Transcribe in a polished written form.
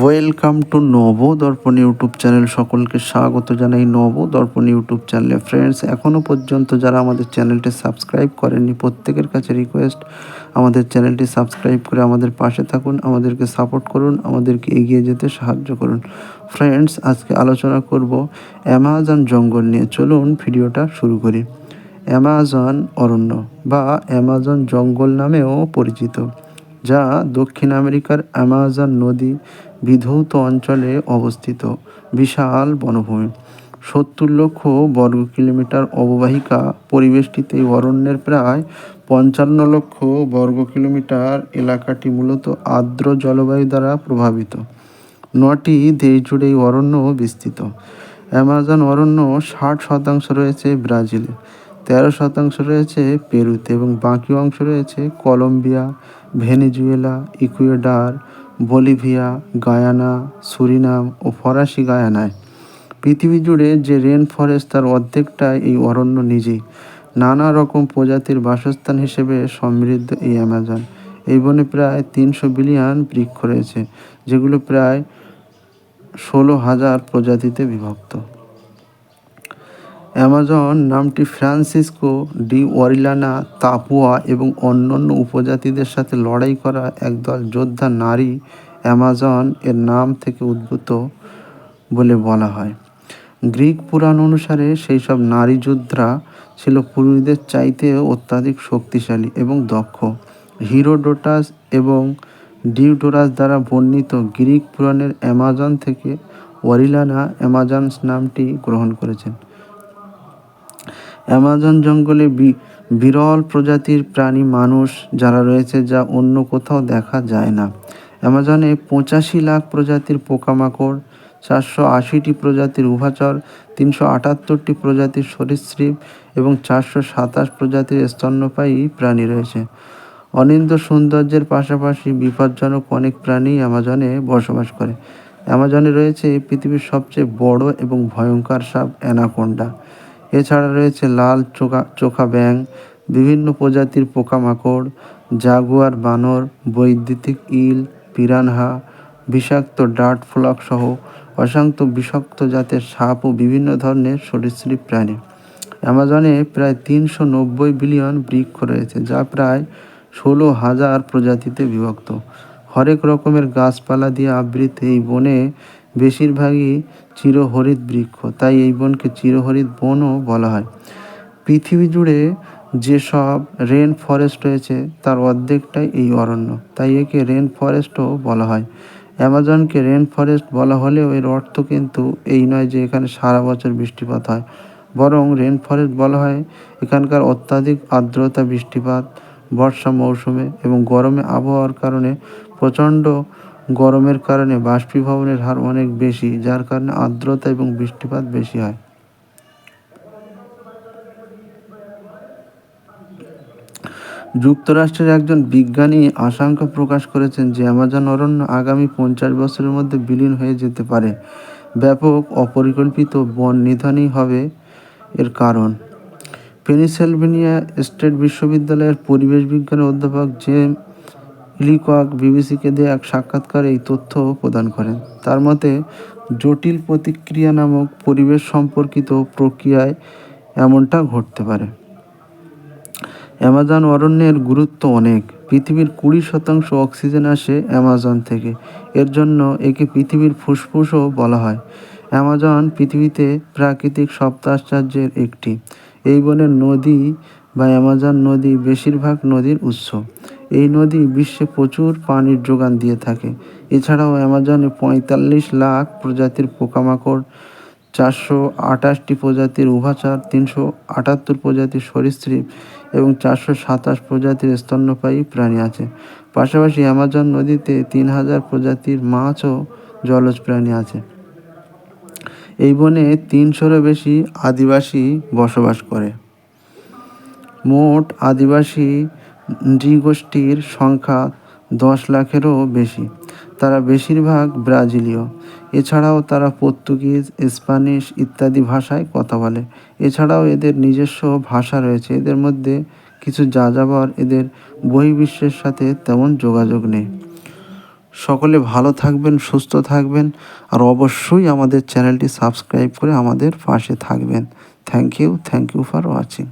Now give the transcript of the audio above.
Welcome to Nabadarpan YouTube channel. সকলকে স্বাগত জানাই নবদর্পণ ইউটিউব চ্যানেলে। ফ্রেন্ডস, এখনও পর্যন্ত যারা আমাদের চ্যানেলটি সাবস্ক্রাইব করেননি, প্রত্যেকের কাছে রিকোয়েস্ট, আমাদের চ্যানেলটি সাবস্ক্রাইব করে আমাদের পাশে থাকুন, আমাদেরকে সাপোর্ট করুন, আমাদেরকে এগিয়ে যেতে সাহায্য করুন। ফ্রেন্ডস, আজকে আলোচনা করব অ্যামাজন জঙ্গল নিয়ে। চলুন ভিডিওটা শুরু করি। অ্যামাজন অরণ্য বা অ্যামাজন জঙ্গল নামেও পরিচিত, যা দক্ষিণ আমেরিকার অ্যামাজন নদী বিধৌত অঞ্চলে অবস্থিত বিশাল বনভূমি। ৭০ লক্ষ বর্গ কিলোমিটার অববাহিকা পরিবেষ্টিত এই অরণ্যের প্রায় ৫৫ লক্ষ বর্গ কিলোমিটার এলাকাটি মূলত আর্দ্র জলবায়ু দ্বারা প্রভাবিত। ৯টি দেশ জুড়ে এই অরণ্য বিস্তৃত। অ্যামাজন অরণ্য ৬০% রয়েছে ব্রাজিলে, ১৩% রয়েছে পেরুতে এবং বাকি অংশ রয়েছে Colombia, Venezuela, Ecuador, Bolivia, Guyana, Suriname ও ফরাসি গায়ানায়। পৃথিবী জুড়ে যে রেন ফরেস্ট তার অর্ধেকটাই এই অরণ্য নিজেই। নানা রকম প্রজাতির বাসস্থান হিসেবে সমৃদ্ধ এই অ্যামাজন। এই বনে প্রায় ৩০০ বিলিয়ন বৃক্ষ রয়েছে, যেগুলো প্রায় ১৬,০০০ প্রজাতিতে বিভক্ত। অ্যামাজন নামটি ফ্রান্সিসকো ডি ওরিলানা তাপুয়া এবং অন্যান্য উপজাতিদের সাথে লড়াই করা একদল যোদ্ধা নারী অ্যামাজন এর নাম থেকে উদ্ভূত বলে বলা হয়। গ্রিক পুরাণ অনুসারে সেই সব নারী যোদ্ধারা ছিল পুরুষদের চাইতে অত্যাধিক শক্তিশালী এবং দক্ষ। হিরোডোটাস এবং ডিওডোরাস দ্বারা বর্ণিত গ্রিক পুরাণের অ্যামাজন থেকে ওরিলানা অ্যামাজনস নামটি গ্রহণ করেছেন। অ্যামাজন জঙ্গলে বিরল প্রজাতির প্রাণী মানুষ যারা রয়েছে, যা অন্য কোথাও দেখা যায় না। অ্যামাজনে ৮৫ লাখ প্রজাতির পোকামাকড়, ৪৮০টি প্রজাতির উভচর, ৩৭৮টি প্রজাতির সরীসৃপ এবং ৪২৭ প্রজাতির স্তন্যপায়ী প্রাণী রয়েছে। অনিন্দ্য সৌন্দর্যের পাশাপাশি বিপজ্জনক অনেক প্রাণী অ্যামাজনে বসবাস করে। অ্যামাজনে রয়েছে পৃথিবীর সবচেয়ে বড় এবং ভয়ঙ্কর সাপ অ্যানাকোন্ডা। এছাড়া রয়েছে লাল চোখা ব্যাঙ, বিভিন্ন প্রজাতির পোকামাকড়, জাগুয়ার বানর, বৈদ্যুতিক ইল, পিরানহা, বিষাক্ত ডার্ট ফ্লগ সহ অসংখ্য বিষাক্ত জাতের সাপ ও বিভিন্ন ধরনের সরীসৃপ প্রাণী। অ্যামাজনে প্রায় ৩৯০ বিলিয়ন বৃক্ষ রয়েছে, যা প্রায় ১৬,০০০ প্রজাতিতে বিভক্ত। হরেক রকমের গাছপালা দিয়ে আবৃত এই বনে বেশিরভাগই চিরহরিৎ বৃক্ষ, তাই এই বনকে চিরহরিৎ বনও বলা হয়। পৃথিবী জুড়ে যেসব রেন ফরেস্ট রয়েছে তার অর্ধেকটাই এই অরণ্য, তাই একে রেন ফরেস্টও বলা হয়। অ্যামাজনকে রেন ফরেস্ট বলা হলেও এর অর্থ কিন্তু এই নয় যে এখানে সারা বছর বৃষ্টিপাত হয়, বরং রেন ফরেস্ট বলা হয় এখানকার অত্যাধিক আর্দ্রতা, বৃষ্টিপাত বর্ষা মৌসুমে এবং গরমে আবহাওয়ার কারণে প্রচণ্ড গরমের কারণে বাষ্পীভবনের হার অনেক বেশি, যার কারণে আর্দ্রতা এবং বৃষ্টিপাত বেশি হয়। যুক্তরাষ্ট্রের একজন বিজ্ঞানী আশঙ্কা প্রকাশ করেছেন যে অ্যামাজন অরণ্য আগামী ৫০ বছরের মধ্যে বিলীন হয়ে যেতে পারে। ব্যাপক অপরিকল্পিত বন নিধনই হবে এর কারণ। পেনসিলভেনিয়া স্টেট বিশ্ববিদ্যালয়ের পরিবেশ বিজ্ঞানের অধ্যাপক জেম ইলিকক বিবিসিকে দেয়া এক সাক্ষাৎকারে এই তথ্য প্রদান করেন। তার মতে, জটিল প্রতিক্রিয়া নামক পরিবেশ সম্পর্কিত প্রক্রিয়ায় এমনটা ঘটতে পারে। অ্যামাজন অরণ্যের গুরুত্ব অনেক। পৃথিবীর ২০% অক্সিজেন আসে অ্যামাজন থেকে। এর জন্য একে পৃথিবীর ফুসফুসও বলা হয়। অ্যামাজন পৃথিবীতে প্রাকৃতিক সপ্তাশ্চর্যের একটি। এই বনের নদী বা অ্যামাজন নদী বেশিরভাগ নদীর উৎস। এই নদী বিশ্বে প্রচুর পানির যোগান দিয়ে থাকে। এছাড়াও অ্যামাজনে ৪৫ লাখ প্রজাতির পোকামাকড়, ৪২৮টি প্রজাতির উভচর, ৩৭৮ প্রজাতির সরীসৃপ এবং ৪২৭ প্রজাতির স্তন্যপায়ী প্রাণী আছে। পাশাপাশি অ্যামাজন নদীতে ৩,০০০ প্রজাতির মাছ ও জলজ প্রাণী আছে। এই বনে ৩০০-এরও বেশি আদিবাসী বসবাস করে। মোট আদিবাসী নৃগোষ্ঠীর সংখ্যা ১০ লাখেরও বেশি। তারা বেশিরভাগ ব্রাজিলীয়। এছাড়াও তারা পর্তুগিজ, স্প্যানিশ ইত্যাদি ভাষায় কথা বলে। এছাড়াও এদের নিজস্ব ভাষা রয়েছে। এদের মধ্যে কিছু যাযাবর, এদের বহির্বিশ্বের সাথে তেমন যোগাযোগ নেই। সকলে ভালো থাকবেন, সুস্থ থাকবেন, আর অবশ্যই আমাদের চ্যানেলটি সাবস্ক্রাইব করে আমাদের পাশে থাকবেন। Thank you for watching.